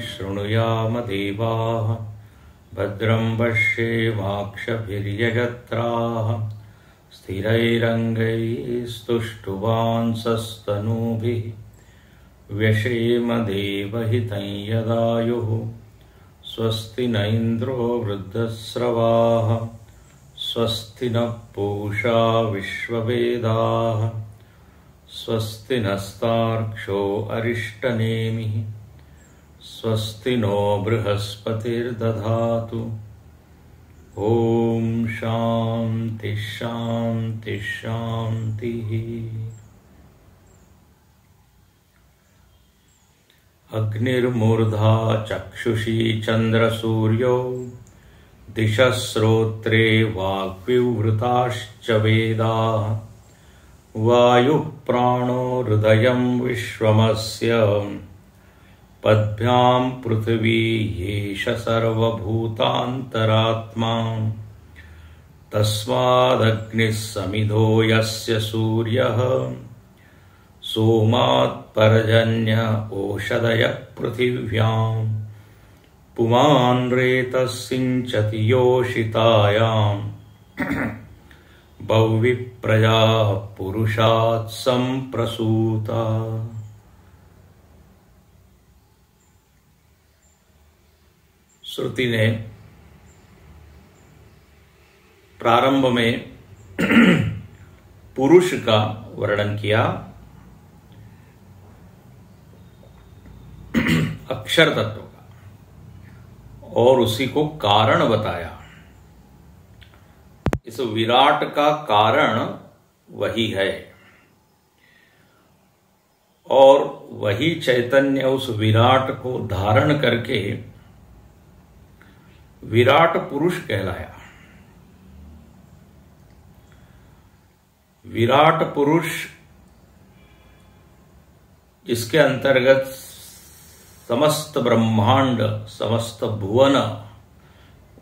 शृणुयाम देवाः भद्रं पश्येमाक्षभिर्यजत्राः स्थिरैरङ्गैस्तुष्टुवांसस्तनूभिः व्यशेम देवहितं यदायुः स्वस्ति न इन्द्रो वृद्धस्रवाः स्वस्ति नः पूषा विश्ववेदाः स्वस्ति नस्तार्क्ष्यो अरिष्टनेमिः स्वस्ति नो बृहस्पतिर्दधातु। ॐ शान्ति शान्ति शान्तिः। अग्निर्मूर्धा चक्षुषी चन्द्रसूर्यो दिशः श्रोत्रे वाग्विवृताश्च वेदाः वायुः प्राणो हृदयं विश्वमस्य पद्भ्यां पृथिवी येष सर्वभूतान्तरात्मा तस्मादग्निः समिधो यस्य सूर्यः सोमात् पर्जन्य ओषधयः पृथिव्यां पुमान् रेतः सिञ्चति योषितायां बहुविप्रजाः पुरुषात् सम्प्रसूता। श्रुति ने प्रारंभ में पुरुष का वर्णन किया, अक्षर तत्व का, और उसी को कारण बताया। इस विराट का कारण वही है और वही चैतन्य उस विराट को धारण करके विराट पुरुष कहलाया। विराट पुरुष जिसके अंतर्गत समस्त ब्रह्मांड, समस्त भुवन,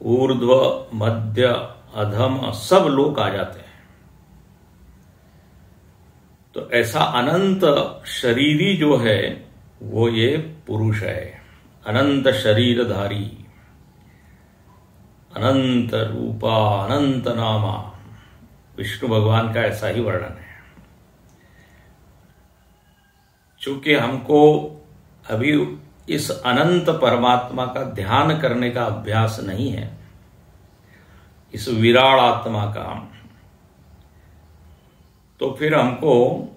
ऊर्ध्व, मध्य, अधम सब लोक आ जाते हैं। तो ऐसा अनंत शरीरी जो है वो ये पुरुष है, अनंत शरीरधारी, अनंत रूपा, अनंत नामा। विष्णु भगवान का ऐसा ही वर्णन है। चूंकि हमको अभी इस अनंत परमात्मा का ध्यान करने का अभ्यास नहीं है, इस विराट आत्मा का, तो फिर हमको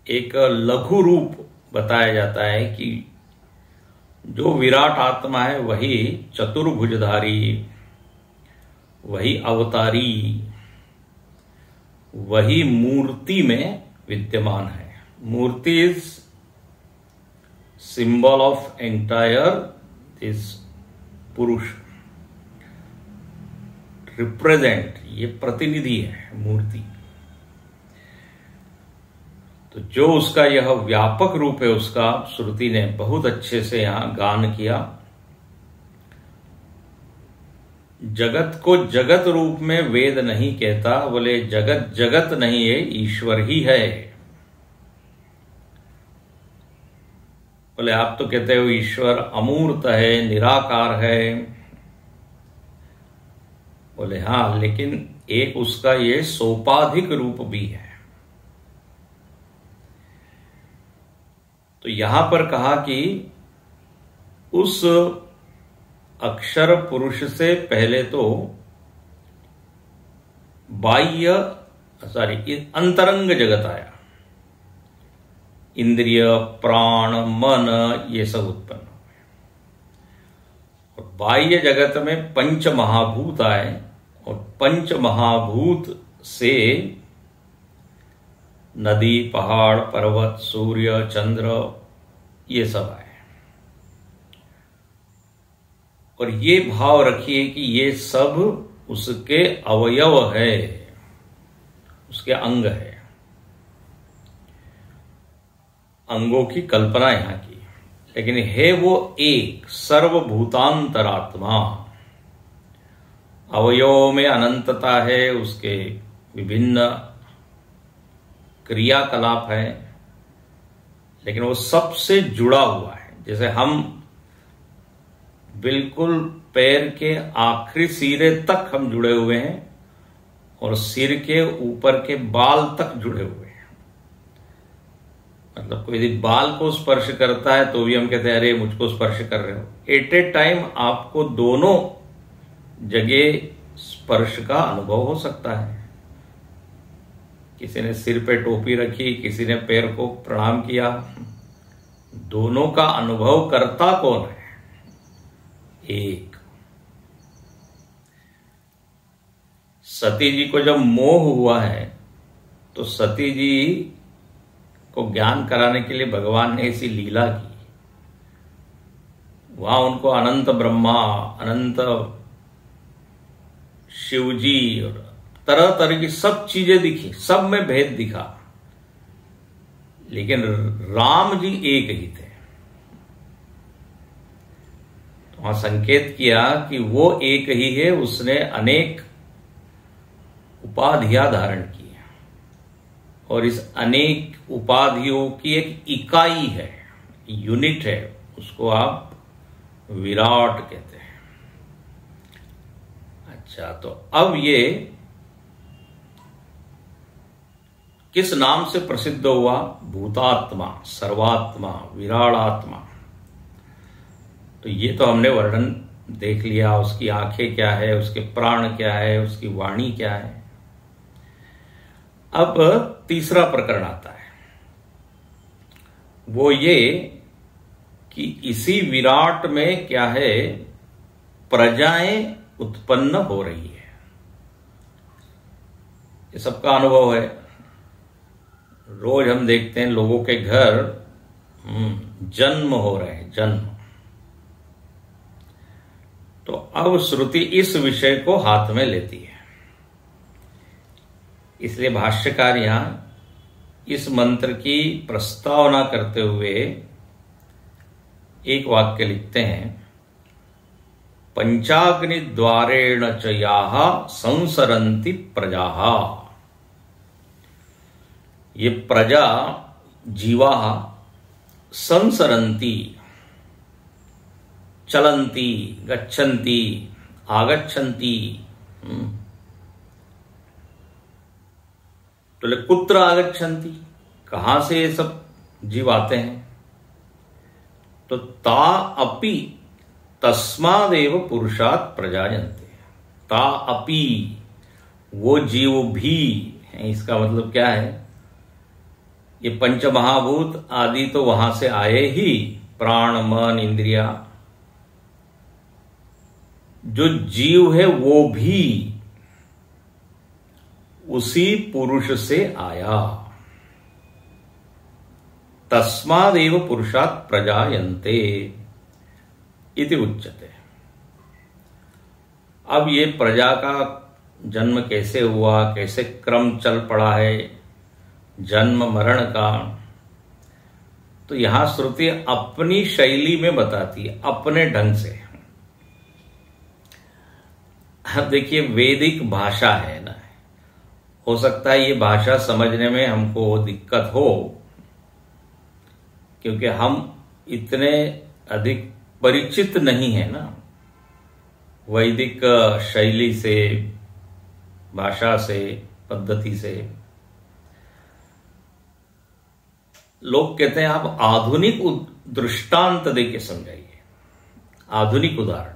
एक लघु रूप बताया जाता है कि जो विराट आत्मा है वही चतुर्भुजधारी, वही अवतारी, वही मूर्ति में विद्यमान है। मूर्ति is symbol of entire this पुरुष, रिप्रेजेंट, ये प्रतिनिधि है मूर्ति। तो जो उसका यह व्यापक रूप है उसका श्रुति ने बहुत अच्छे से यहां गान किया। जगत को जगत रूप में वेद नहीं कहता, बोले जगत जगत नहीं है, ईश्वर ही है। बोले आप तो कहते हो ईश्वर अमूर्त है, निराकार है। बोले हाँ, लेकिन एक उसका ये सोपाधिक रूप भी है। तो यहां पर कहा कि उस अक्षर पुरुष से पहले तो अंतरंग जगत आया। इंद्रिय, प्राण, मन ये सब उत्पन्न हुए और बाह्य जगत में पंच महाभूत आए और पंच महाभूत से नदी, पहाड़, पर्वत, सूर्य, चंद्र ये सब आए। और ये भाव रखिए कि ये सब उसके अवयव है, उसके अंग है। अंगों की कल्पना यहां की, लेकिन है वो एक सर्वभूतांतरात्मा। अवयवों में अनंतता है, उसके विभिन्न क्रियाकलाप है, लेकिन वो सबसे जुड़ा हुआ है। जैसे हम बिल्कुल पैर के आखिरी सिरे तक हम जुड़े हुए हैं और सिर के ऊपर के बाल तक जुड़े हुए हैं। मतलब कोई यदि बाल को स्पर्श करता है तो भी हम कहते हैं अरे मुझको स्पर्श कर रहे हो। एट ए टाइम आपको दोनों जगह स्पर्श का अनुभव हो सकता है। किसी ने सिर पे टोपी रखी, किसी ने पैर को प्रणाम किया, दोनों का अनुभव करता कौन है? एक। सती जी को जब मोह हुआ है तो सती जी को ज्ञान कराने के लिए भगवान ने ऐसी लीला की। वहां उनको अनंत ब्रह्मा, अनंत शिवजी और तरह तरह की सब चीजें दिखी, सब में भेद दिखा, लेकिन राम जी एक ही थे। तो वहां संकेत किया कि वो एक ही है, उसने अनेक उपाधियां धारण की है और इस अनेक उपाधियों की एक इकाई है, यूनिट है, उसको आप विराट कहते हैं। अच्छा, तो अब ये किस नाम से प्रसिद्ध हुआ? भूतात्मा, सर्वात्मा, विराड़ात्मा। तो ये तो हमने वर्णन देख लिया, उसकी आंखें क्या है, उसके प्राण क्या है, उसकी वाणी क्या है। अब तीसरा प्रकरण आता है, वो ये कि इसी विराट में क्या है, प्रजाएं उत्पन्न हो रही है। ये सबका अनुभव है, रोज हम देखते हैं लोगों के घर जन्म हो रहे हैं, जन्म। तो अब श्रुति इस विषय को हाथ में लेती है, इसलिए भाष्यकार यहां इस मंत्र की प्रस्तावना करते हुए एक वाक्य लिखते हैं, पंचाग्नि द्वारेण च याः संसरन्ति प्रजाः। ये प्रजा, जीवा, संसरन्ति, चलन्ति, गच्छन्ति, आगच्छन्ति। तो कुत्र आगच्छन्ति, कहां से ये सब जीव आते हैं? तो ता अपि तस्मादेव पुरुषात् प्रजायन्ते। ता अपि, वो जीव भी है। इसका मतलब क्या है? ये पंच महाभूत आदि तो वहां से आए ही, प्राण, मन, इंद्रिया। जो जीव है वो भी उसी पुरुष से आया। तस्मादेव पुरुषात् प्रजायन्ते इति उच्यते। अब ये प्रजा का जन्म कैसे हुआ, कैसे क्रम चल पड़ा है जन्म मरण का, तो यहां श्रुति अपनी शैली में बताती है, अपने ढंग से। अब देखिए, वैदिक भाषा है ना, हो सकता है ये भाषा समझने में हमको दिक्कत हो, क्योंकि हम इतने अधिक परिचित नहीं है ना वैदिक शैली से, भाषा से, पद्धति से। लोग कहते हैं आप आधुनिक दृष्टांत देके समझाइए, आधुनिक उदाहरण।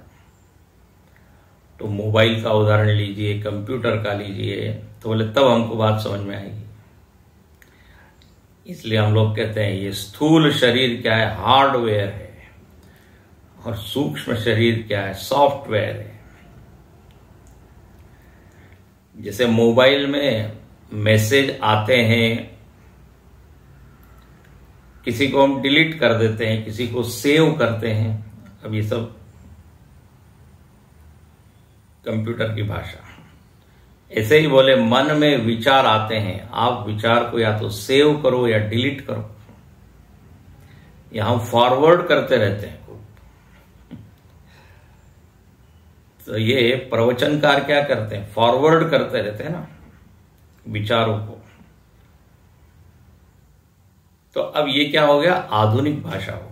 तो मोबाइल का उदाहरण लीजिए, कंप्यूटर का लीजिए, तो बोले तब हमको बात समझ में आएगी। इसलिए हम लोग कहते हैं ये स्थूल शरीर क्या है, हार्डवेयर है, और सूक्ष्म शरीर क्या है, सॉफ्टवेयर है। जैसे मोबाइल में मैसेज आते हैं, किसी को हम डिलीट कर देते हैं, किसी को सेव करते हैं। अब ये सब कंप्यूटर की भाषा। ऐसे ही बोले मन में विचार आते हैं, आप विचार को या तो सेव करो या डिलीट करो, या हम फॉरवर्ड करते रहते हैं। तो ये प्रवचनकार क्या करते हैं, फॉरवर्ड करते रहते हैं ना विचारों को। तो अब ये क्या हो गया, आधुनिक भाषा हो गई।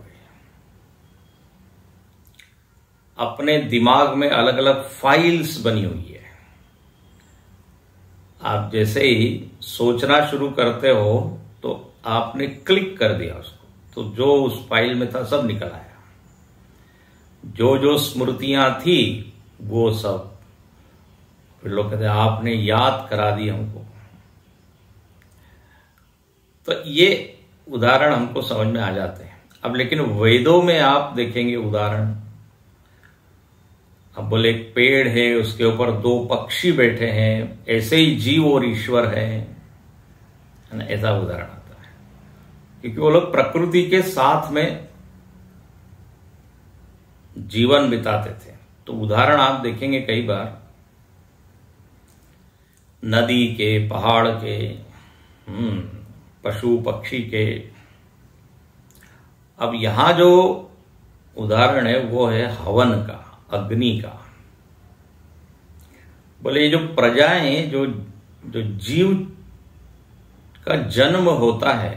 अपने दिमाग में अलग अलग फाइल्स बनी हुई है। आप जैसे ही सोचना शुरू करते हो तो आपने क्लिक कर दिया उसको, तो जो उस फाइल में था सब निकल आया। जो जो स्मृतियां थी वो सब, फिर लोग कहते हैं आपने याद करा दी हमको। तो ये उदाहरण हमको समझ में आ जाते हैं। अब लेकिन वेदों में आप देखेंगे उदाहरण, अब बोले एक पेड़ है, उसके ऊपर 2 पक्षी बैठे हैं, ऐसे ही जीव और ईश्वर है ना, ऐसा उदाहरण आता है। क्योंकि वो लोग प्रकृति के साथ में जीवन बिताते थे। तो उदाहरण आप देखेंगे कई बार नदी के, पहाड़ के, पशु पक्षी के। अब यहां जो उदाहरण है वो है हवन का, अग्नि का। बोले ये जो प्रजाएं, जो जीव का जन्म होता है,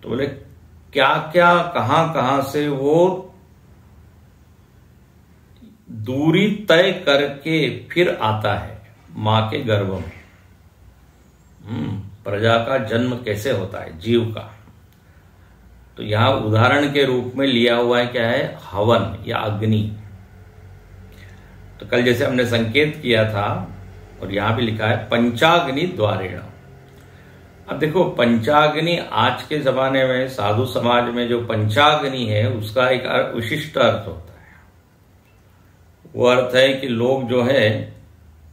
तो बोले क्या क्या कहां कहां से वो दूरी तय करके फिर आता है मां के गर्भ में। प्रजा का जन्म कैसे होता है, जीव का। तो यहां उदाहरण के रूप में लिया हुआ है क्या है, हवन या अग्नि। तो कल जैसे हमने संकेत किया था, और यहां भी लिखा है पंचाग्नि द्वारेण। अब देखो पंचाग्नि, आज के जमाने में साधु समाज में जो पंचाग्नि है उसका एक विशिष्ट अर्थ होता है। वो अर्थ है कि लोग जो है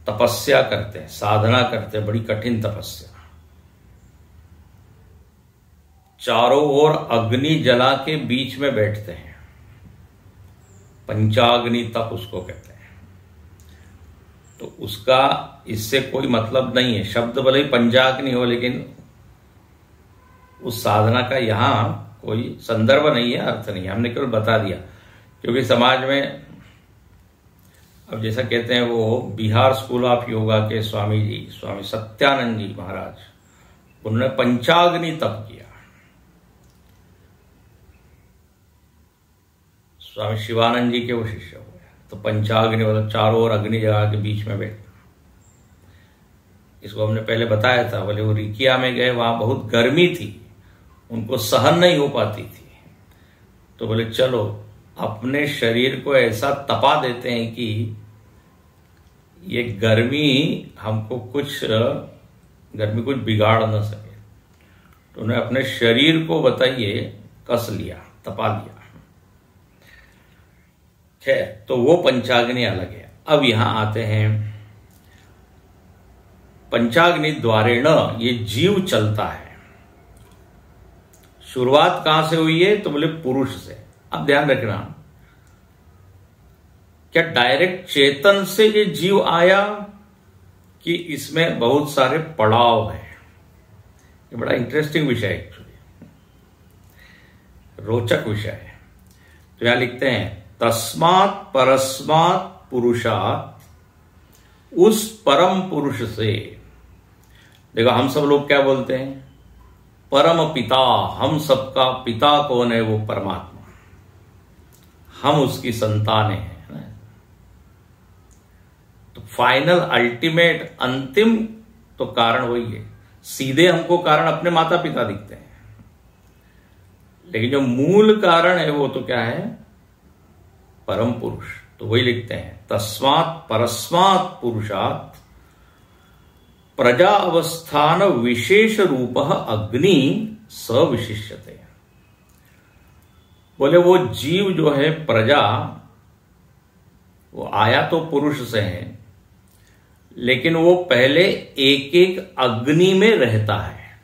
तपस्या करते हैं, साधना करते हैं, बड़ी कठिन तपस्या, चारों ओर अग्नि जला के बीच में बैठते हैं, पंचाग्नि तप उसको कहते हैं। तो उसका इससे कोई मतलब नहीं है, शब्द भले ही पंचाग्नि हो, लेकिन उस साधना का यहां कोई संदर्भ नहीं है, अर्थ नहीं है, हमने केवल बता दिया। क्योंकि समाज में अब जैसा कहते हैं वो बिहार स्कूल ऑफ योगा के स्वामी जी, स्वामी सत्यानंद जी महाराज, उन्होंने पंचाग्नि तप किया। स्वामी शिवानंद जी के वो शिष्य हुए। तो पंचाग्नि मतलब चारों ओर अग्नि जला के बीच में बैठ, इसको हमने पहले बताया था। बोले वो रिकिया में गए, वहां बहुत गर्मी थी, उनको सहन नहीं हो पाती थी। तो बोले चलो अपने शरीर को ऐसा तपा देते हैं कि ये गर्मी हमको गर्मी कुछ बिगाड़ न सके। तो उन्हें अपने शरीर को बताइए कस लिया, तपा लिया। खैर, तो वो पंचाग्नि अलग है। अब यहां आते हैं पंचाग्नि द्वारेण, ये जीव चलता है। शुरुआत कहां से हुई है, तो बोले पुरुष से। अब ध्यान रखना, क्या डायरेक्ट चेतन से ये जीव आया कि इसमें बहुत सारे पड़ाव हैं। ये बड़ा इंटरेस्टिंग विषय है, एक्चुअली रोचक विषय है। तो यहां लिखते हैं तस्मात् परस्मात् पुरुषात्, उस परम पुरुष से। देखो हम सब लोग क्या बोलते हैं, परम पिता, हम सबका पिता कौन है, वो परमात्मा, हम उसकी संतान हैं। तो फाइनल अल्टीमेट अंतिम तो कारण वही है। सीधे हमको कारण अपने माता पिता दिखते हैं, लेकिन जो मूल कारण है वो तो क्या है, परम पुरुष। तो वही लिखते हैं तस्मात् परस्मात् पुरुषात् प्रजा अवस्थान विशेष रूप अग्नि सविशिष्यते। बोले वो जीव जो है प्रजा, वो आया तो पुरुष से है, लेकिन वो पहले एक एक अग्नि में रहता है।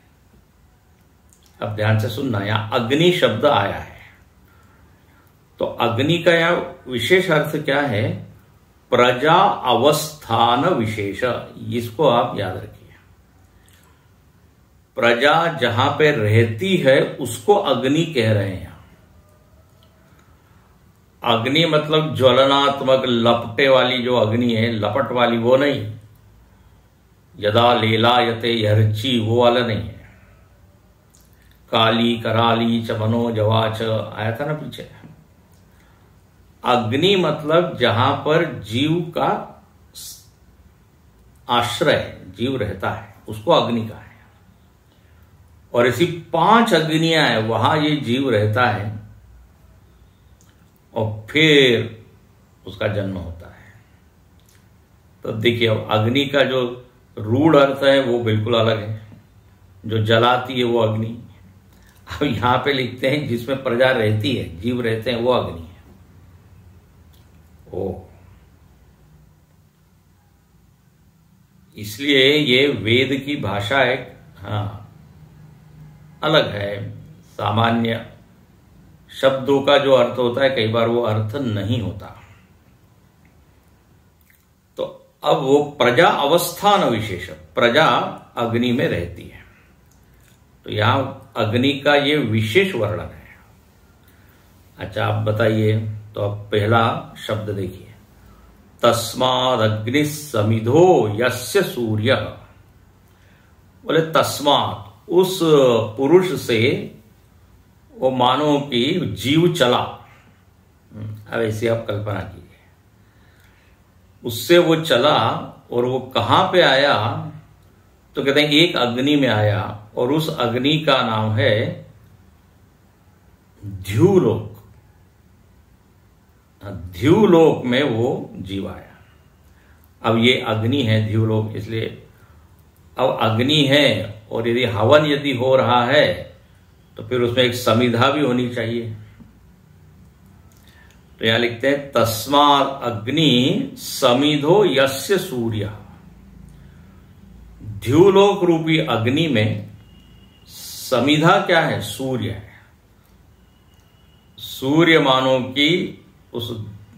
अब ध्यान से सुनना, यहां अग्नि शब्द आया है। तो अग्नि का यहां विशेष अर्थ क्या है, प्रजा अवस्थान विशेष। इसको आप याद रखिए, प्रजा जहां पे रहती है उसको अग्नि कह रहे हैं। अग्नि मतलब ज्वलनात्मक लपटे वाली जो अग्नि है, लपट वाली वो नहीं, यदा लेलायते यर्ची वो वाला नहीं है। काली कराली च मनोजवाच आया था ना पीछे। अग्नि मतलब जहां पर जीव का आश्रय जीव रहता है उसको अग्नि कहा है। और ऐसी 5 अग्नियां हैं वहां ये जीव रहता है और फिर उसका जन्म होता है। तो देखिए अब अग्नि का जो रूढ़ अर्थ है वो बिल्कुल अलग है, जो जलाती है वो अग्नि। अब यहां पे लिखते हैं जिसमें प्रजा रहती है जीव रहते हैं वो अग्नि है। ओ इसलिए ये वेद की भाषा एक अलग है। सामान्य शब्दों का जो अर्थ होता है कई बार वो अर्थ नहीं होता। तो अब वो प्रजा अवस्थान विशेष, प्रजा अग्नि में रहती है, तो यहां अग्नि का ये विशेष वर्णन है। अच्छा आप बताइए, तो अब पहला शब्द देखिए, तस्माद अग्नि समिधो यस्य सूर्य। बोले तस्मात उस पुरुष से वो मानो कि जीव चला। अब ऐसी आप कल्पना कीजिए, उससे वो चला और वो कहां पे आया, तो कहते हैं एक अग्नि में आया और उस अग्नि का नाम है ध्युलोक। ध्युलोक में वो जीव आया। अब ये अग्नि है ध्युलोक, इसलिए अब अग्नि है और यदि हवन यदि हो रहा है तो फिर उसमें एक समिधा भी होनी चाहिए। तो यहां लिखते हैं तस्मात् अग्नि समिधो यस्य सूर्य। ध्युलोक रूपी अग्नि में समिधा क्या है, सूर्य है। सूर्य मानो कि उस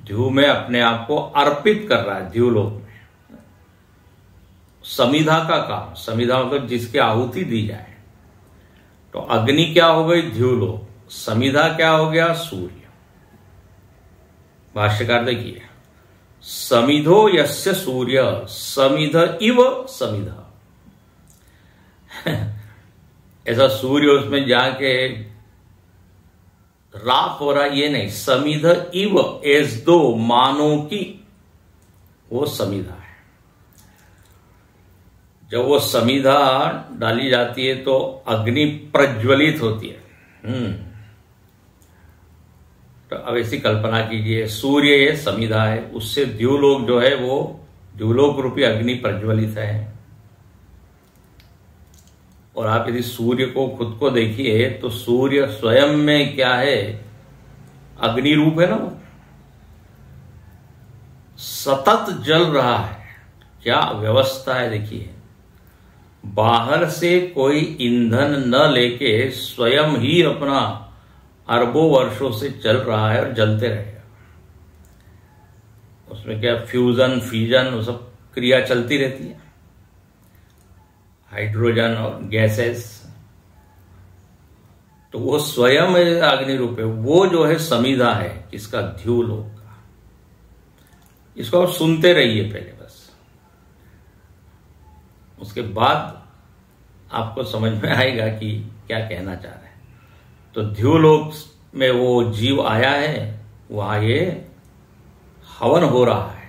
ध्यू में अपने आप को अर्पित कर रहा है। ध्युलोक में समिधा का काम, समिधा मतलब जिसकी आहुति दी जाए। तो अग्नि क्या हो गई, ध्युलोक। समिधा क्या हो गया, सूर्य। भाष्यकार देखिए, समिधो यस्य सूर्य समिध इव समिधा। ऐसा सूर्य उसमें जाके राख हो रहा, ये नहीं, समिध इव, एस दो मानो की वो समिधा है। जब वो समिधा डाली जाती है तो अग्नि प्रज्वलित होती है। तो अब ऐसी कल्पना कीजिए, सूर्य ये समिधा है, उससे द्युलोक जो है वो द्युलोक रूपी अग्नि प्रज्वलित है। और आप यदि सूर्य को खुद को देखिए तो सूर्य स्वयं में क्या है, अग्नि रूप है ना, वो सतत जल रहा है। क्या व्यवस्था है देखिए, बाहर से कोई ईंधन न लेके स्वयं ही अपना अरबों वर्षों से चल रहा है और जलते रहेगा। उसमें क्या फ्यूजन फीजन वो सब क्रिया चलती रहती है, हाइड्रोजन और गैसेस। तो वो स्वयं अग्नि रूप है। वो जो है समिधा है किसका, ध्युलोक का। इसको आप सुनते रहिए पहले बस, उसके बाद आपको समझ में आएगा कि क्या कहना चाह रहे हैं। तो ध्युलोक में वो जीव आया है, वहां ये हवन हो रहा है।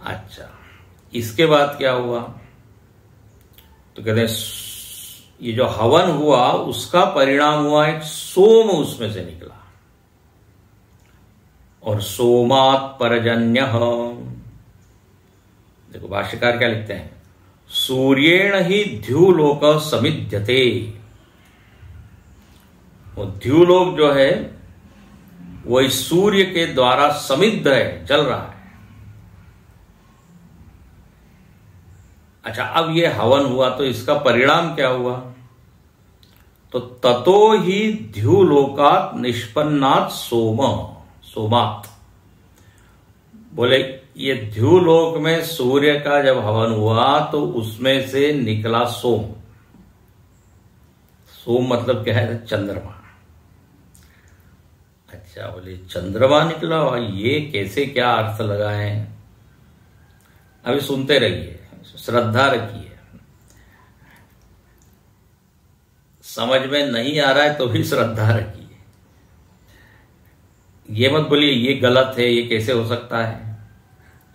अच्छा, इसके बाद क्या हुआ, तो कहते हैं ये जो हवन हुआ उसका परिणाम हुआ एक सोम उसमें से निकला। और सोमात् परजन्य, देखो भाष्यकार क्या लिखते हैं, सूर्येण ही ध्युलोक समिध्यते। वो ध्युलोक जो है वो इस सूर्य के द्वारा समिद्ध है, जल रहा है। अच्छा, अब ये हवन हुआ तो इसका परिणाम क्या हुआ, तो ततो ही ध्युलोकात् निष्पन्नात् सोम, सोमात्। बोले ये ध्युलोक में सूर्य का जब हवन हुआ तो उसमें से निकला सोम। सोम मतलब क्या है, चंद्रमा। अच्छा, बोले चंद्रमा निकला, और ये कैसे क्या अर्थ लगाए, अभी सुनते रहिए, श्रद्धा रखिए। समझ में नहीं आ रहा है तो भी श्रद्धा रखिए। ये मत बोलिए ये गलत है, ये कैसे हो सकता है।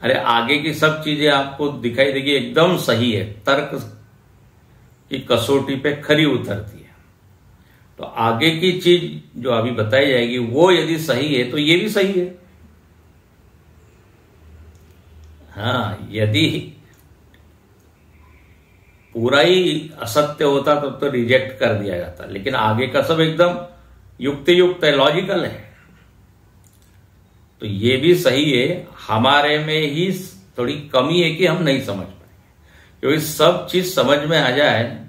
अरे आगे की सब चीजें आपको दिखाई देगी एकदम सही है, तर्क की कसौटी पे खरी उतरती है। तो आगे की चीज जो अभी बताई जाएगी वो यदि सही है तो ये भी सही है। हाँ, यदि पूरा ही असत्य होता तब तो रिजेक्ट कर दिया जाता, लेकिन आगे का सब एकदम युक्त है, लॉजिकल है। तो ये भी सही है, हमारे में ही थोड़ी कमी है कि हम नहीं समझ पाएंगे, क्योंकि सब चीज समझ में आ जाए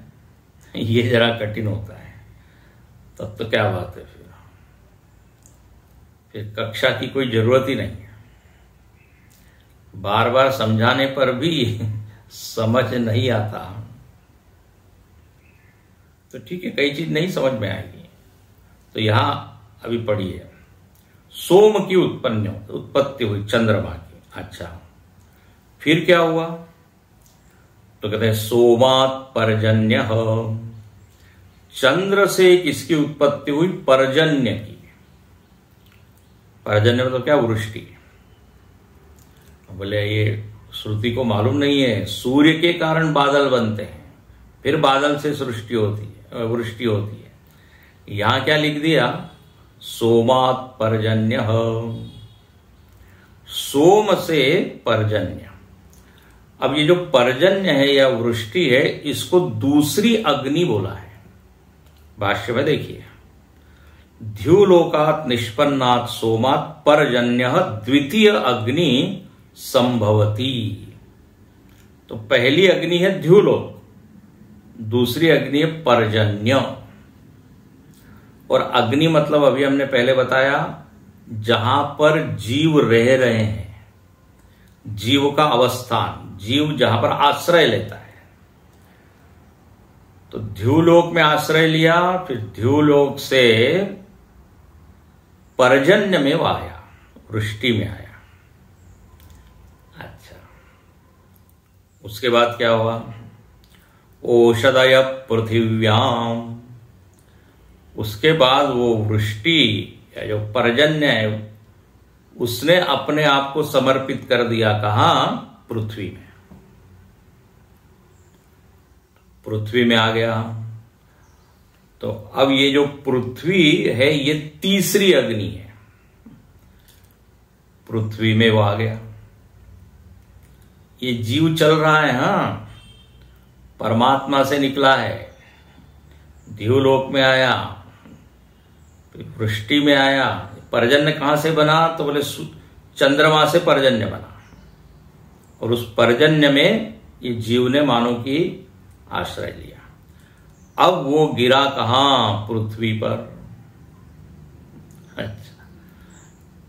ये जरा कठिन होता है। तब तो क्या बात है, फिर कक्षा की कोई जरूरत ही नहीं है। बार बार समझाने पर भी समझ नहीं आता तो ठीक है, कई चीज नहीं समझ में आएगी। तो यहां अभी पढ़िए, सोम की उत्पत्ति हुई चंद्रमा की। अच्छा, फिर क्या हुआ? तो कहते हैं सोमात पर्जन्य, चंद्र से किसकी उत्पत्ति हुई? पर्जन्य की। पर्जन्य मतलब क्या? वृष्टि। बोले ये श्रुति को मालूम नहीं है, सूर्य के कारण बादल बनते हैं, फिर बादल से सृष्टि होती है, वृष्टि होती है। यहां क्या लिख दिया? सोमात पर्जन्य, सोम से पर्जन्य। अब ये जो पर्जन्य है या वृष्टि है, इसको दूसरी अग्नि बोला है। भाष्य में देखिए, द्युलोकात् निष्पन्नात् सोमात् पर्जन्य द्वितीय अग्नि संभवती। तो पहली अग्नि है द्युलोक, दूसरी अग्नि है पर्जन्य। और अग्नि मतलब अभी हमने पहले बताया, जहां पर जीव रह रहे हैं, जीव का अवस्थान, जीव जहां पर आश्रय लेता है। तो द्युलोक में आश्रय लिया, फिर द्युलोक से पर्जन्य में वो आया, वृष्टि में आया। अच्छा, उसके बाद क्या हुआ? ओषधय पृथिव्याम। उसके बाद वो वृष्टि या जो पर्जन्य है, उसने अपने आप को समर्पित कर दिया। कहां? पृथ्वी में। पृथ्वी में आ गया। तो अब ये जो पृथ्वी है, ये तीसरी अग्नि है। पृथ्वी में वो आ गया। ये जीव चल रहा है, हाँ, परमात्मा से निकला है, द्युलोक में आया, वृष्टि में आया। पर्जन्य कहां से बना? तो बोले चंद्रमा से पर्जन्य बना, और उस पर्जन्य में ये जीव ने मानो की आश्रय लिया। अब वो गिरा कहां? पृथ्वी पर। अच्छा,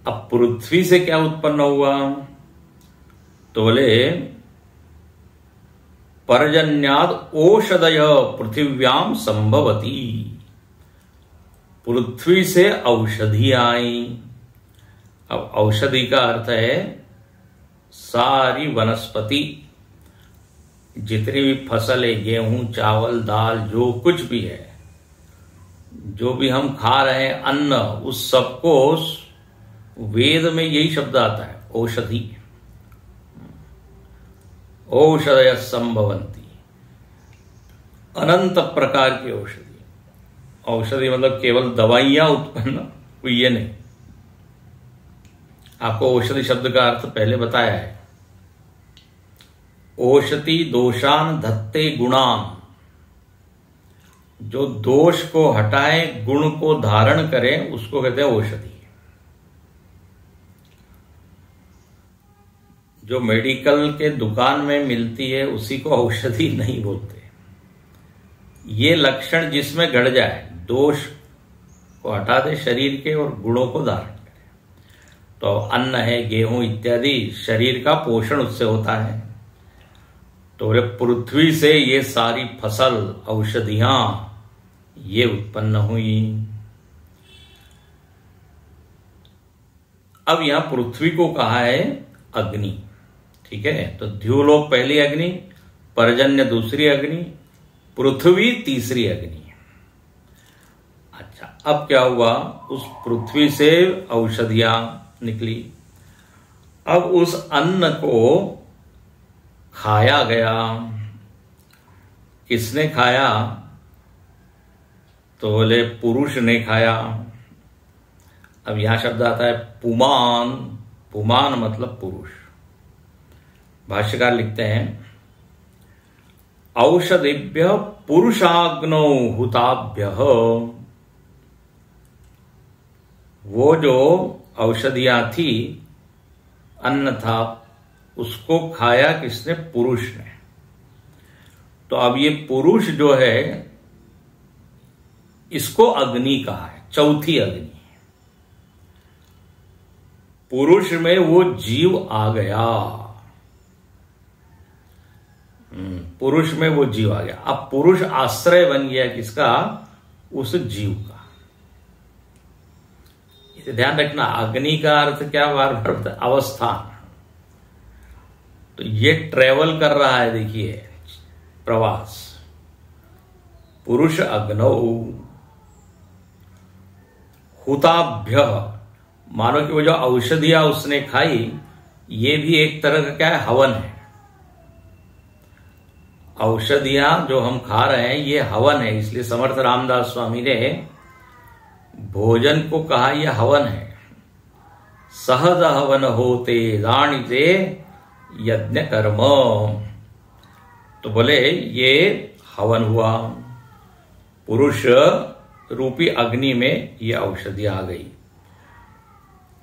अब पृथ्वी से क्या उत्पन्न हुआ? तो बोले पर्जन्याद ओषधय पृथिव्याम संभवती। पृथ्वी से औषधि आई। अब औषधि का अर्थ है सारी वनस्पति, जितनी भी फसल है, गेहूं, चावल, दाल, जो कुछ भी है, जो भी हम खा रहे हैं अन्न, उस सबको वेद में यही शब्द आता है, औषधि। औषधय संभवंती, अनंत प्रकार की औषधि। औषधि मतलब केवल दवाइयां उत्पन्न हुई, ये नहीं। आपको औषधि शब्द का अर्थ पहले बताया है। औषधि दोषान धत्ते गुणान, जो दोष को हटाए, गुण को धारण करें, उसको कहते हैं औषधि। जो मेडिकल के दुकान में मिलती है उसी को औषधि नहीं बोलते। ये लक्षण जिसमें घट जाए, दोष को हटा दे शरीर के और गुणों को धारण करे। तो अन्न है, गेहूं इत्यादि, शरीर का पोषण उससे होता है। तो पृथ्वी से ये सारी फसल, औषधियां ये उत्पन्न हुई। अब यहां पृथ्वी को कहा है अग्नि, ठीक है। तो द्युलोक पहली अग्नि, पर्जन्य दूसरी अग्नि, पृथ्वी तीसरी अग्नि। अच्छा, अब क्या हुआ, उस पृथ्वी से औषधियां निकली। अब उस अन्न को खाया गया। किसने खाया? तो बोले पुरुष ने खाया। अब यहां शब्द आता है पुमान। पुमान मतलब पुरुष। भाष्यकार लिखते हैं औषधिभ्य पुरुषाग्नौ हुताभ्य। वो जो औषधियां थी, अन्न था, उसको खाया किसने? पुरुष ने। तो अब ये पुरुष जो है, इसको अग्नि कहा है, चौथी अग्नि। पुरुष में वो जीव आ गया। पुरुष में वो जीव आ गया। अब पुरुष आश्रय बन गया किसका? उस जीव का। इसे ध्यान रखना, अग्नि का अर्थ क्या बार बार होता है? अवस्थान। तो ये ट्रेवल कर रहा है, देखिए, प्रवास। पुरुष अग्नौ हुताभ्य। मानो कि वो जो औषधियां उसने खाई, ये भी एक तरह का क्या है? हवन है। औषधियां जो हम खा रहे हैं ये हवन है। इसलिए समर्थ रामदास स्वामी ने भोजन को कहा यह हवन है। सहज हवन होते दानिते यज्ञ कर्म। तो बोले ये हवन हुआ। पुरुष रूपी अग्नि में ये औषधियां आ गई।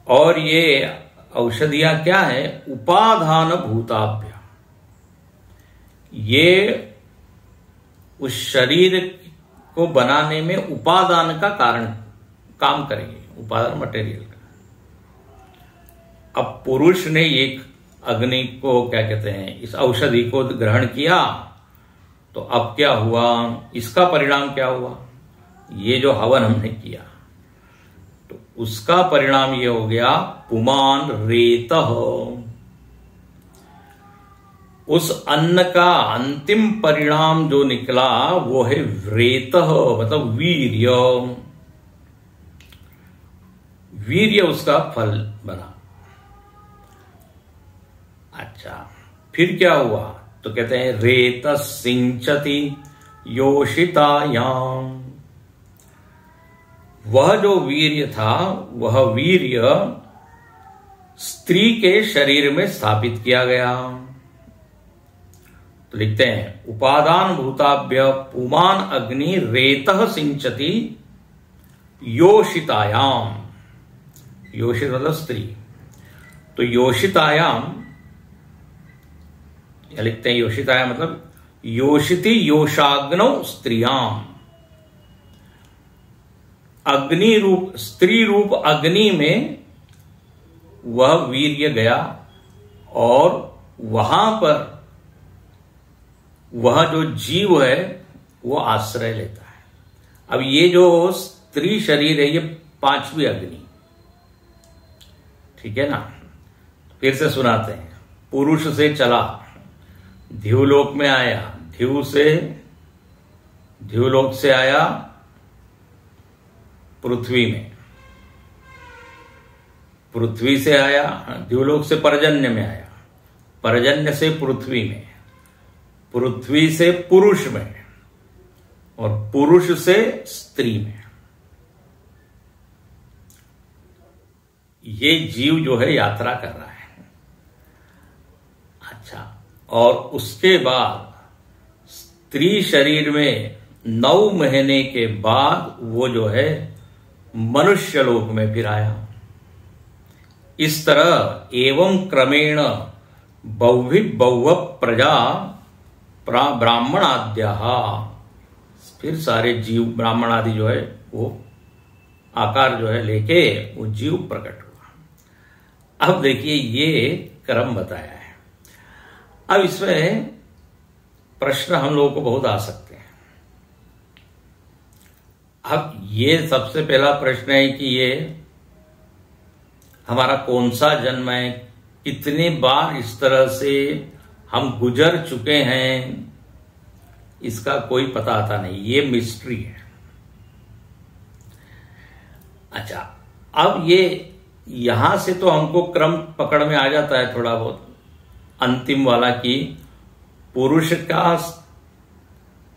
और ये औषधियां क्या है? उपादान भूताभ्य। ये उस शरीर को बनाने में उपादान का कारण काम करेंगे, उपादान मटेरियल का। अब पुरुष ने एक अग्नि को क्या कहते हैं, इस औषधि को ग्रहण किया, तो अब क्या हुआ? इसका परिणाम क्या हुआ? ये जो हवन हमने किया, तो उसका परिणाम ये हो गया पुमान रेतः। उस अन्न का अंतिम परिणाम जो निकला वो है रेतः, मतलब वीर्य। वीर्य उसका फल बना। अच्छा, फिर क्या हुआ? तो कहते हैं रेत सिंचति योषितायाम। वह जो वीर्य था, वह वीर्य स्त्री के शरीर में स्थापित किया गया। तो लिखते हैं उपादान भूताभ्य पुमान अग्नि रेतः सिंचति योषितायाम। योषित मतलब स्त्री। तो योषितायाम, या लिखते हैं योषितायाम मतलब योषिति योषाग्नौ स्त्रियाम। अग्नि रूप, स्त्री रूप अग्नि में वह वीर्य गया और वहां पर वह जो जीव है वो आश्रय लेता है। अब ये जो स्त्री शरीर है ये पांचवी अग्नि, ठीक है ना? फिर से सुनाते हैं। पुरुष से चला, ध्युलोक में आया, ध्युलोक से आया पृथ्वी में, पृथ्वी से आया, ध्युलोक से पर्जन्य में आया, पर्जन्य से पृथ्वी में, पृथ्वी से पुरुष में, और पुरुष से स्त्री में। ये जीव जो है यात्रा कर रहा है। अच्छा, और उसके बाद स्त्री शरीर में 9 महीने के बाद वो जो है मनुष्य लोक में फिर आया। इस तरह एवं क्रमेण बहु प्रजा ब्राह्मणाद्या, फिर सारे जीव ब्राह्मण आदि जो है वो आकार जो है लेके वो जीव प्रकट हुआ। अब देखिए ये क्रम बताया है। अब इसमें प्रश्न हम लोगों को बहुत आ सकते हैं। अब ये सबसे पहला प्रश्न है कि ये हमारा कौन सा जन्म है, कितनी बार इस तरह से हम गुजर चुके हैं, इसका कोई पता आता नहीं। ये मिस्ट्री है। अच्छा, अब ये यहां से तो हमको क्रम पकड़ में आ जाता है थोड़ा बहुत, अंतिम वाला कि पुरुष का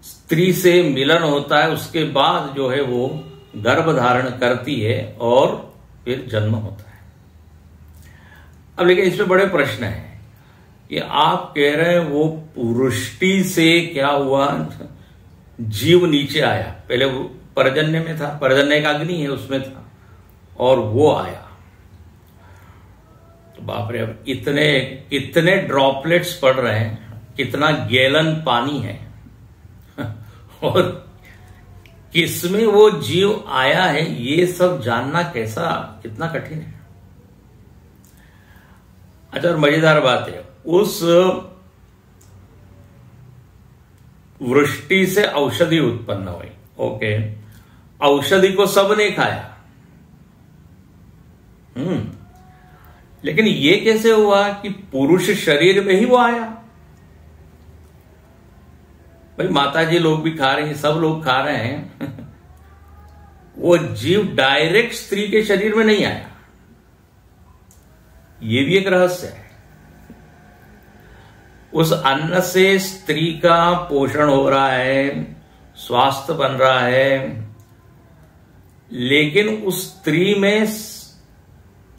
स्त्री से मिलन होता है, उसके बाद जो है वो गर्भ धारण करती है और फिर जन्म होता है। अब लेकिन इसमें बड़े प्रश्न हैं कि आप कह रहे हैं वो पुरुष्टि से क्या हुआ, जीव नीचे आया, पहले वो पर्जन्य में था, पर्जन्य का अग्नि है उसमें था, और वो आया, तो बाप रे, अब कितने ड्रॉपलेट्स पड़ रहे हैं, कितना गैलन पानी है और किसमें वो जीव आया है, ये सब जानना कितना कठिन है। अच्छा, और मजेदार बात है, उस वृष्टि से औषधि उत्पन्न हुई, ओके, औषधि को सबने खाया, लेकिन ये कैसे हुआ कि पुरुष शरीर में ही वो आया? भाई माता जी लोग भी खा रही हैं, सब लोग खा रहे हैं वो जीव डायरेक्ट स्त्री के शरीर में नहीं आया, ये भी एक रहस्य है। उस अन्न से स्त्री का पोषण हो रहा है, स्वास्थ्य बन रहा है, लेकिन उस स्त्री में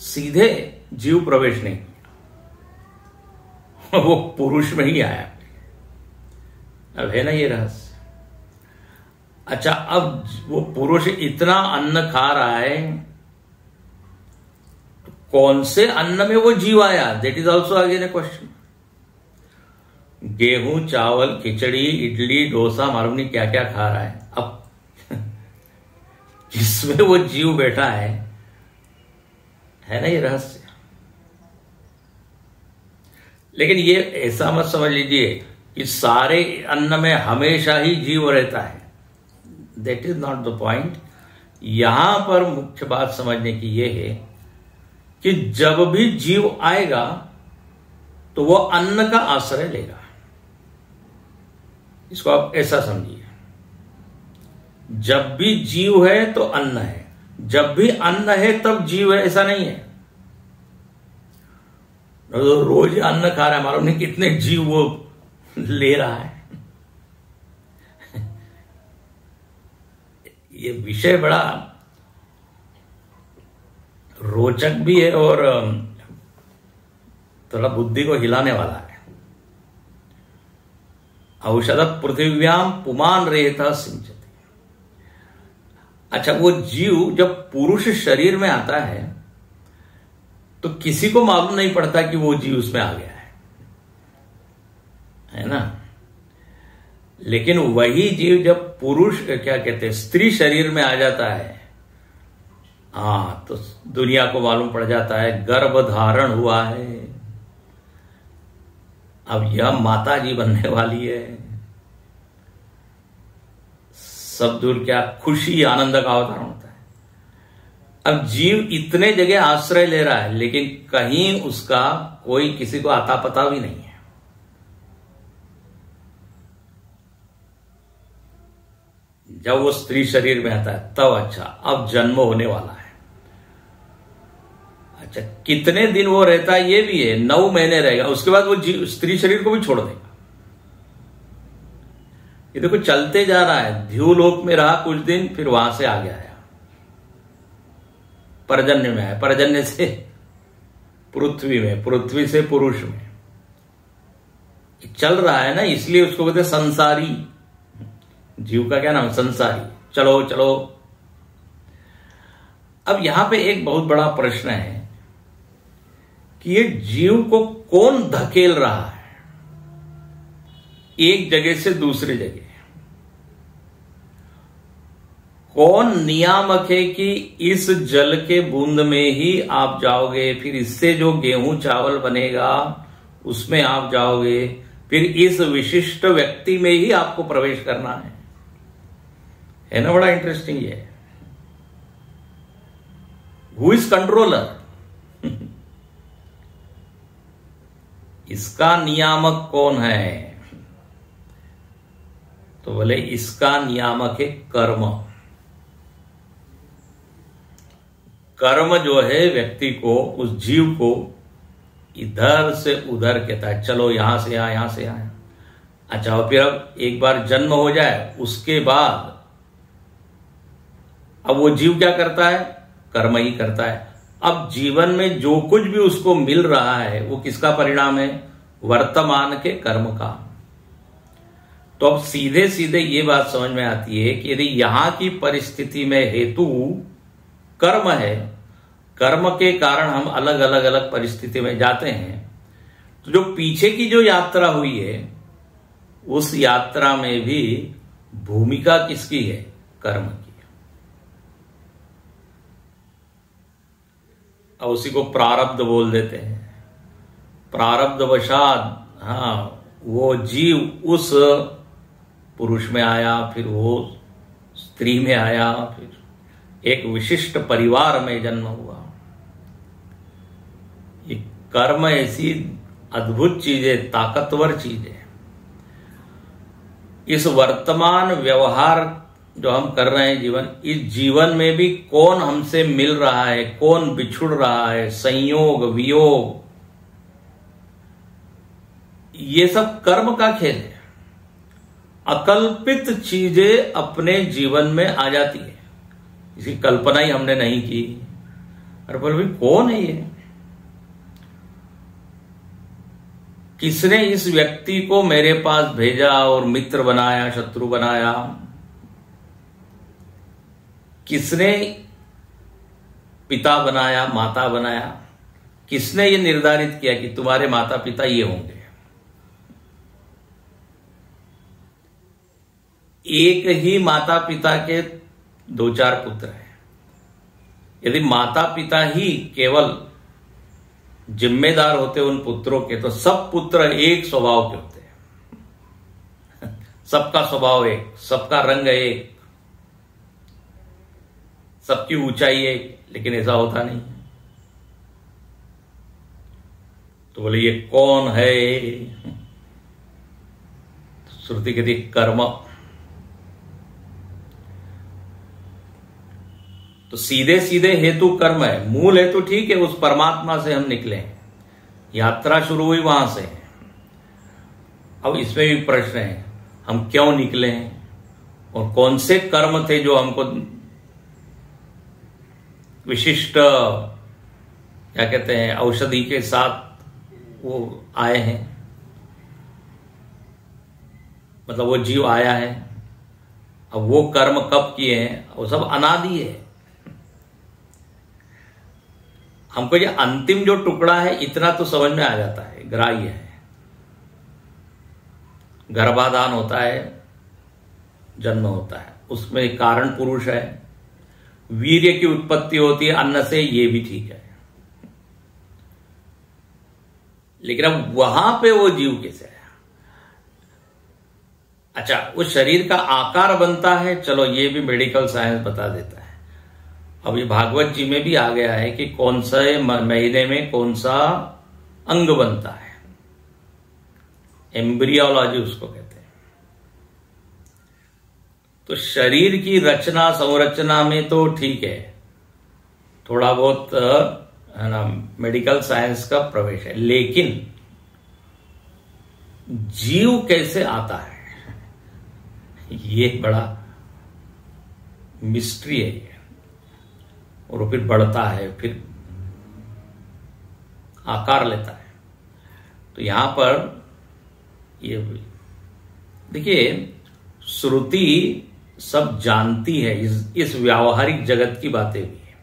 सीधे जीव प्रवेश नहीं किया, वो पुरुष में ही आया। अब है ना ये रहस्य। अच्छा, अब वो पुरुष इतना अन्न खा रहा है, तो कौन से अन्न में वो जीव आया? That is also again A question. गेहूं, चावल, खिचड़ी, इडली, डोसा, मालूम नहीं क्या क्या खा रहा है, अब किसमें वो जीव बैठा है ना ये रहस्य। लेकिन ये ऐसा मत समझ लीजिए कि सारे अन्न में हमेशा ही जीव रहता है, that is not the point. यहां पर मुख्य बात समझने की यह है कि जब भी जीव आएगा तो वो अन्न का आश्रय लेगा, इसको आप ऐसा समझिए। जब भी जीव है तो अन्न है, जब भी अन्न है तब जीव है, ऐसा नहीं है। रोज अन्न खा रहा है, मालूम नहीं कितने जीव वो ले रहा है। ये विषय बड़ा रोचक भी है और थोड़ा बुद्धि को हिलाने वाला है। औषध पृथिव्याम पुमान रेता सिंचती। अच्छा, वो जीव जब पुरुष शरीर में आता है तो किसी को मालूम नहीं पड़ता कि वो जीव उसमें आ गया है ना। लेकिन वही जीव जब पुरुष क्या कहते हैं स्त्री शरीर में आ जाता है, तो दुनिया को मालूम पड़ जाता है गर्भ धारण हुआ है, अब यह माता जी बनने वाली है। सब दूर क्या खुशी आनंद का अवतरण होता है। अब जीव इतने जगह आश्रय ले रहा है, लेकिन कहीं उसका कोई किसी को आता पता भी नहीं है। जब वो स्त्री शरीर में आता है तब अच्छा, अब जन्म होने वाला है। अच्छा, कितने दिन वो रहता है ये भी है, 9 महीने रहेगा, उसके बाद वो स्त्री शरीर को भी छोड़ देगा। ये देखो चलते जा रहा है, ध्युलोक में रहा कुछ दिन, फिर वहां से आगे आया, पर्जन्य में आया, पर्जन्य से पृथ्वी में, पृथ्वी से पुरुष में चल रहा है ना, इसलिए उसको कहते संसारी। जीव का क्या नाम? संसारी। चलो चलो। अब यहां पे एक बहुत बड़ा प्रश्न है कि ये जीव को कौन धकेल रहा है एक जगह से दूसरी जगह? कौन नियामक है कि इस जल के बूंद में ही आप जाओगे, फिर इससे जो गेहूं चावल बनेगा उसमें आप जाओगे, फिर इस विशिष्ट व्यक्ति में ही आपको प्रवेश करना है ना? बड़ा इंटरेस्टिंग ये है। Who is controller? इसका नियामक कौन है? तो बोले इसका नियामक है कर्म। कर्म जो है व्यक्ति को, उस जीव को इधर से उधर कहता है, चलो यहां से यहां, यहां से यहां। अच्छा, और फिर अब एक बार जन्म हो जाए उसके बाद अब वो जीव क्या करता है? कर्म ही करता है। अब जीवन में जो कुछ भी उसको मिल रहा है वो किसका परिणाम है? वर्तमान के कर्म का। तो अब सीधे सीधे ये बात समझ में आती है कि यदि यहां की परिस्थिति में हेतु कर्म है, कर्म के कारण हम अलग अलग अलग परिस्थिति में जाते हैं, तो जो पीछे की जो यात्रा हुई है उस यात्रा में भी भूमिका किसकी है? कर्म की। अब उसी को प्रारब्ध बोल देते हैं। प्रारब्धवशात, हाँ, वो जीव उस पुरुष में आया, फिर वो स्त्री में आया, फिर एक विशिष्ट परिवार में जन्म हुआ। ये कर्म ऐसी अद्भुत चीज है, ताकतवर चीज है। इस वर्तमान व्यवहार जो हम कर रहे हैं जीवन, इस जीवन में भी कौन हमसे मिल रहा है, कौन बिछुड़ रहा है, संयोग वियोग, ये सब कर्म का खेल है। अकल्पित चीजें अपने जीवन में आ जाती है, इसकी कल्पना ही हमने नहीं की। अरे बोल भाई, कौन है ये? किसने इस व्यक्ति को मेरे पास भेजा और मित्र बनाया, शत्रु बनाया? किसने पिता बनाया, माता बनाया? किसने ये निर्धारित किया कि तुम्हारे माता पिता ये होंगे? एक ही माता पिता के दो चार पुत्र हैं। यदि माता पिता ही केवल जिम्मेदार होते उन पुत्रों के, तो सब पुत्र एक स्वभाव के होते हैं। सबका स्वभाव एक, सबका रंग एक, सबकी ऊंचाई एक, लेकिन ऐसा होता नहीं। तो बोले ये कौन है? श्रुति कहती कर्म। तो सीधे सीधे हेतु कर्म है, मूल हेतु ठीक है, उस परमात्मा से हम निकले, यात्रा शुरू हुई वहां से। अब इसमें भी प्रश्न है, हम क्यों निकले हैं और कौन से कर्म थे जो हमको विशिष्ट, क्या कहते हैं, औषधि के साथ वो आए हैं, मतलब वो जीव आया है। अब वो कर्म कब किए हैं? वो सब अनादि है। हमको ये अंतिम जो टुकड़ा है इतना तो समझ में आ जाता है, ग्राह्य है। गर्भाधान होता है, जन्म होता है, उसमें कारण पुरुष है। वीर्य की उत्पत्ति होती है अन्न से, ये भी ठीक है। लेकिन अब वहां पे वो जीव कैसे आया? अच्छा, उस शरीर का आकार बनता है, चलो ये भी मेडिकल साइंस बता देता है। अब ये भागवत जी में भी आ गया है कि कौन से महीने में कौन सा अंग बनता है, एम्ब्रियोलॉजी उसको कहते हैं। तो शरीर की रचना संरचना में तो ठीक है, थोड़ा बहुत है ना, मेडिकल साइंस का प्रवेश है, लेकिन जीव कैसे आता है ये बड़ा मिस्ट्री है ये। और फिर बढ़ता है, फिर आकार लेता है। तो यहां पर ये देखिए, श्रुति सब जानती है, इस व्यावहारिक जगत की बातें भी है।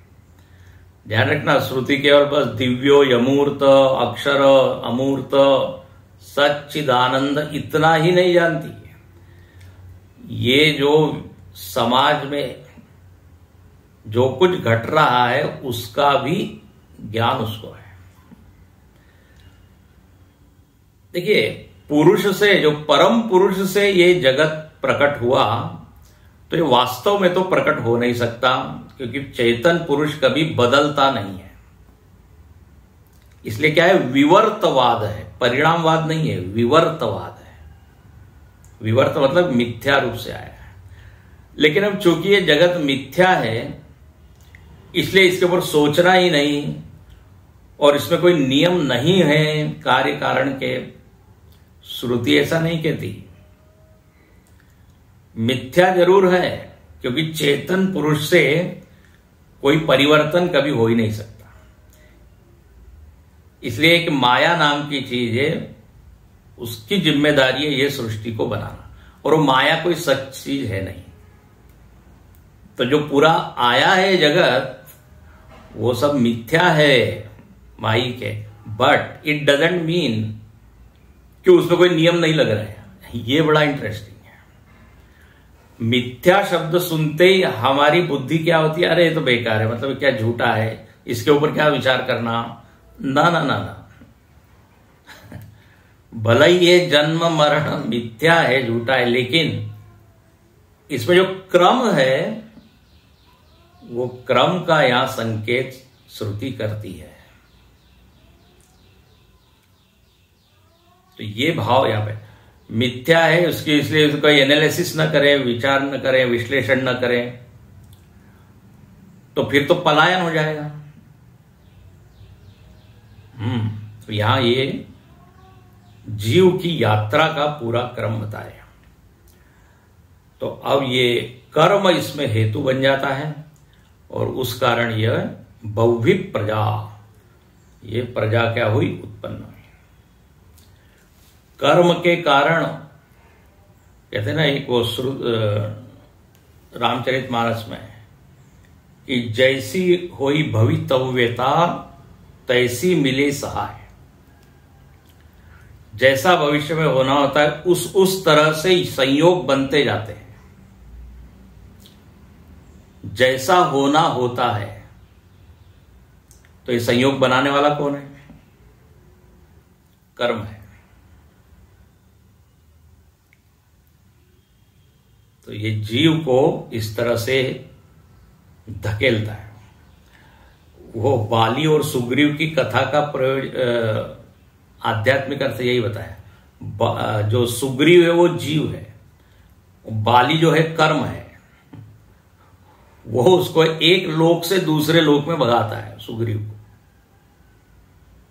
ध्यान रखना, श्रुति केवल बस दिव्यो यमूर्त, अक्षर अमूर्त, सच्चिदानंद इतना ही नहीं जानती है। ये जो समाज में जो कुछ घट रहा है उसका भी ज्ञान उसको है। देखिए, पुरुष से, जो परम पुरुष से ये जगत प्रकट हुआ, तो ये वास्तव में तो प्रकट हो नहीं सकता, क्योंकि चेतन पुरुष कभी बदलता नहीं है। इसलिए क्या है, विवर्तवाद है, परिणामवाद नहीं है, विवर्तवाद है। विवर्त मतलब मिथ्या रूप से आया है। लेकिन अब चूंकि ये जगत मिथ्या है, इसलिए इसके ऊपर सोचना ही नहीं, और इसमें कोई नियम नहीं है कार्य कारण के। श्रुति ऐसा नहीं कहती। मिथ्या जरूर है, क्योंकि चेतन पुरुष से कोई परिवर्तन कभी हो ही नहीं सकता। इसलिए एक माया नाम की चीज है, उसकी जिम्मेदारी है ये सृष्टि को बनाना, और वो माया कोई सच चीज है नहीं। तो जो पूरा आया है जगत, वो सब मिथ्या है माई के, बट इट डजंट मीन कि उसमें कोई नियम नहीं लग रहा है। ये बड़ा इंटरेस्टिंग है। मिथ्या शब्द सुनते ही हमारी बुद्धि क्या होती है, अरे ये तो बेकार है, मतलब क्या झूठा है, इसके ऊपर क्या विचार करना। ना ना ना ना, भले ही ये जन्म मरण मिथ्या है, झूठा है, लेकिन इसमें जो क्रम है, वो क्रम का यहां संकेत श्रुति करती है। तो ये भाव यहां पे मिथ्या है, उसकी इसलिए उसका एनालिसिस न करें, विचार न करें, विश्लेषण न करें, तो फिर तो पलायन हो जाएगा। तो यहां ये जीव की यात्रा का पूरा क्रम बताया। तो अब ये कर्म इसमें हेतु बन जाता है, और उस कारण यह बहुभी प्रजा, ये प्रजा क्या हुई, उत्पन्न हुई। कर्म के कारण कहते हैं ना, एक वो रामचरितमानस में कि जैसी होई भवितव्यता तैसी मिले सहाय। जैसा भविष्य में होना होता है, उस तरह से संयोग बनते जाते हैं। जैसा होना होता है, तो ये संयोग बनाने वाला कौन है? कर्म है। तो ये जीव को इस तरह से धकेलता है। वो बाली और सुग्रीव की कथा का प्रयोग आध्यात्मिक अर्थ यही बताया। जो सुग्रीव है वो जीव है, बाली जो है कर्म है, वो उसको एक लोक से दूसरे लोक में भगाता है सुग्रीव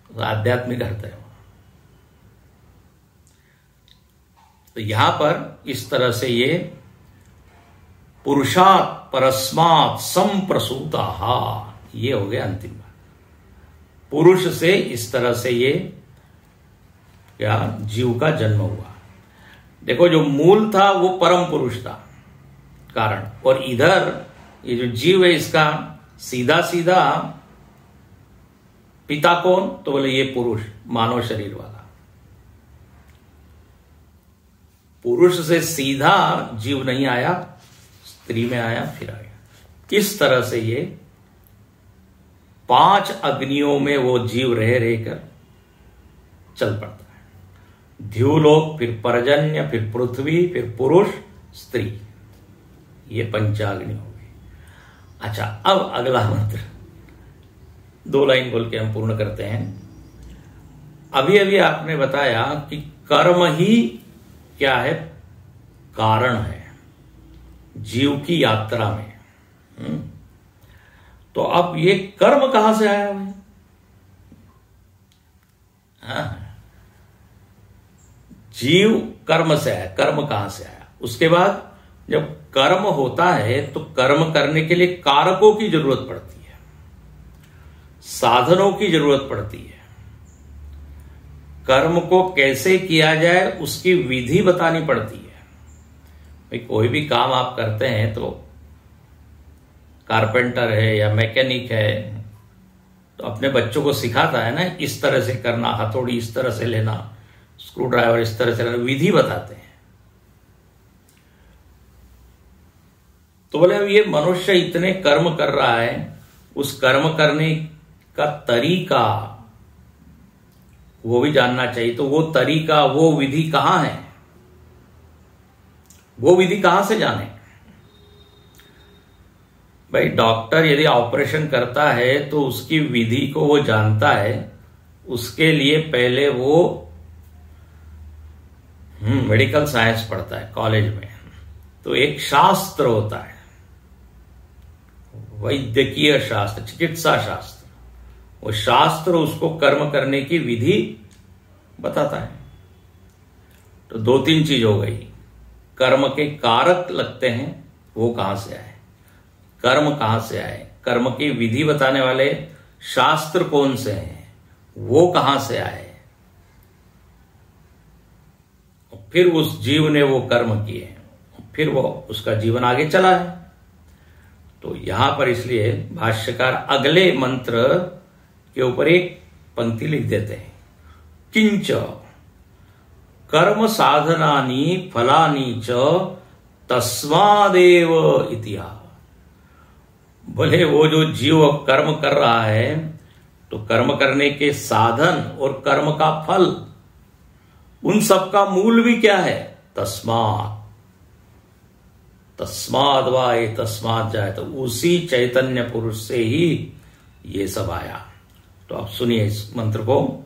को। आध्यात्मिक अर्थ है। तो यहां पर इस तरह से ये पुरुषात् परस्मात् संप्रसूता, ये हो गया अंतिम बात। पुरुष से इस तरह से ये क्या जीव का जन्म हुआ। देखो, जो मूल था वो परम पुरुष था कारण, और इधर ये जो जीव है इसका सीधा सीधा पिता कौन, तो बोले ये पुरुष, मानव शरीर वाला। पुरुष से सीधा जीव नहीं आया, स्त्री में आया, फिर आया। इस तरह से ये 5 अग्नियों में वो जीव रह रहकर चल पड़ता है। ध्युलोक, फिर पर्जन्य, फिर पृथ्वी, फिर पुरुष, स्त्री, ये पंचाग्नि हो गई। अच्छा, अब अगला मंत्र 2 लाइन बोल के हम पूर्ण करते हैं। अभी अभी आपने बताया कि कर्म ही क्या है, कारण है जीव की यात्रा में। तो अब ये कर्म कहां से आया भाई? जीव कर्म से आया, कर्म कहां से आया? उसके बाद जब कर्म होता है तो कर्म करने के लिए कारकों की जरूरत पड़ती है, साधनों की जरूरत पड़ती है। कर्म को कैसे किया जाए उसकी विधि बतानी पड़ती है। भाई कोई भी काम आप करते हैं तो कारपेंटर है या मैकेनिक है तो अपने बच्चों को सिखाता है ना, इस तरह से करना, हथौड़ी इस तरह से लेना, स्क्रू ड्राइवर इस तरह से लेना, विधि बताते हैं। तो बोले अब ये मनुष्य इतने कर्म कर रहा है, उस कर्म करने का तरीका वो भी जानना चाहिए। तो वो तरीका, वो विधि कहां है? वो विधि कहां से जाने? भाई डॉक्टर यदि ऑपरेशन करता है तो उसकी विधि को वो जानता है। उसके लिए पहले वो मेडिकल साइंस पढ़ता है कॉलेज में, तो एक शास्त्र होता है, वैद्यकीय शास्त्र, चिकित्सा शास्त्र, वो शास्त्र उसको कर्म करने की विधि बताता है। तो दो तीन चीज हो गई। कर्म के कारक लगते हैं, वो कहां से आए, कर्म कहां से आए, कर्म की विधि बताने वाले शास्त्र कौन से हैं, वो कहां से आए, फिर उस जीव ने वो कर्म किए, फिर वो उसका जीवन आगे चला है। तो यहां पर इसलिए भाष्यकार अगले मंत्र के ऊपर एक पंक्ति लिख देते हैं, किंच कर्म साधनानि फलानि च तस्मादेव इतिहा। बोले वो जो जीव कर्म कर रहा है, तो कर्म करने के साधन और कर्म का फल, उन सब का मूल भी क्या है, तस्मात्। तस्माद वा ये तस्मात जाए, तो उसी चैतन्य पुरुष से ही ये सब आया। तो आप सुनिए इस मंत्र को,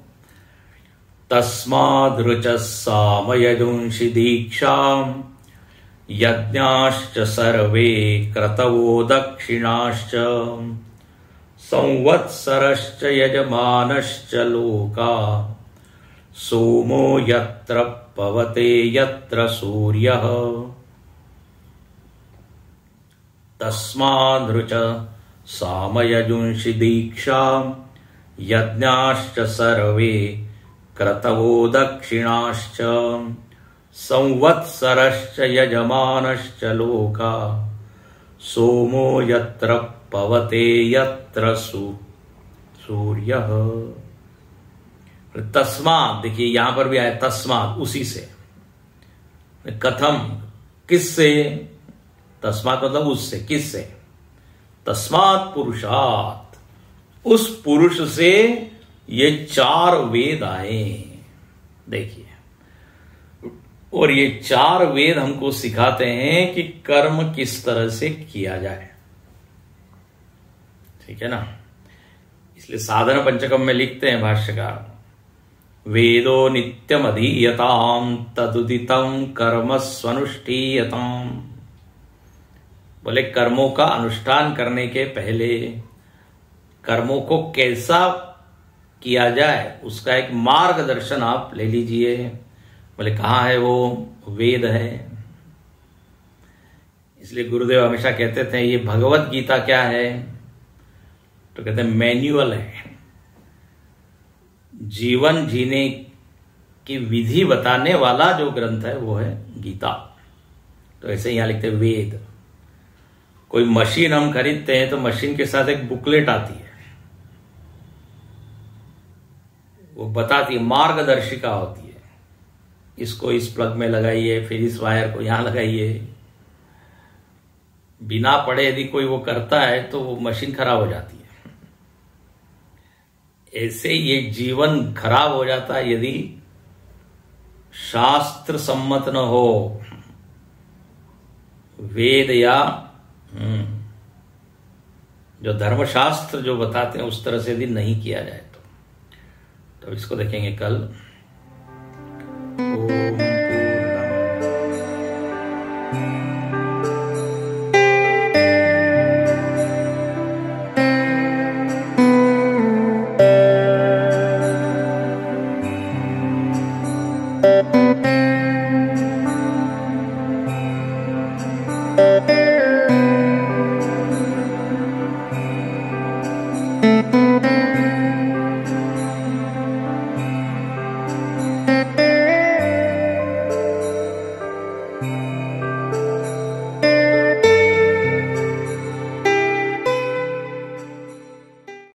तस्माद् ऋचः सामयजुंषि दीक्षाम् यज्ञाश्च सर्वे क्रतवो दक्षिणाश्च संवत्सरश्च यजमानश्च लोका सोमो यत्र पवते यत्र सूर्यः तस्माद् ऋचः सामयजुंषि दीक्षाम् यज्ञाश्च सर्वे क्रतवो दक्षिणाश्च संवत्सरश्च यजमानश्च लोका सोमो यत्र पवते यत्र सूर्यः। तस्मात्, देखिए यहां पर भी आया तस्मात्, उसी से। कथम, किससे, तस्मात् मतलब उससे, किससे, तस्मात् पुरुषात्, उस पुरुष से ये चार वेद आए। देखिए, और ये चार वेद हमको सिखाते हैं कि कर्म किस तरह से किया जाए, ठीक है ना। इसलिए साधन पंचकम में लिखते हैं भाष्यकार, वेदो नित्यम अधीयताम तदुदितम कर्म स्वनुष्ठीयताम। बोले कर्मों का अनुष्ठान करने के पहले कर्मों को कैसा किया जाए, उसका एक मार्गदर्शन आप ले लीजिए। बोले कहाँ है वो, वेद है। इसलिए गुरुदेव हमेशा कहते थे ये भगवत गीता क्या है, तो कहते हैं मैन्युअल है, जीवन जीने की विधि बताने वाला जो ग्रंथ है वो है गीता। तो ऐसे यहां लिखते हैं वेद। कोई मशीन हम खरीदते हैं तो मशीन के साथ एक बुकलेट आती है, वो बताती है, मार्गदर्शिका होती है, इसको इस प्लग में लगाइए, फिर इस वायर को यहां लगाइए। बिना पढ़े यदि कोई वो करता है तो वो मशीन खराब हो जाती है। ऐसे ये जीवन खराब हो जाता है यदि शास्त्र सम्मत न हो, वेद या जो धर्मशास्त्र जो बताते हैं उस तरह से यदि नहीं किया जाए तो इसको देखेंगे कल। ओम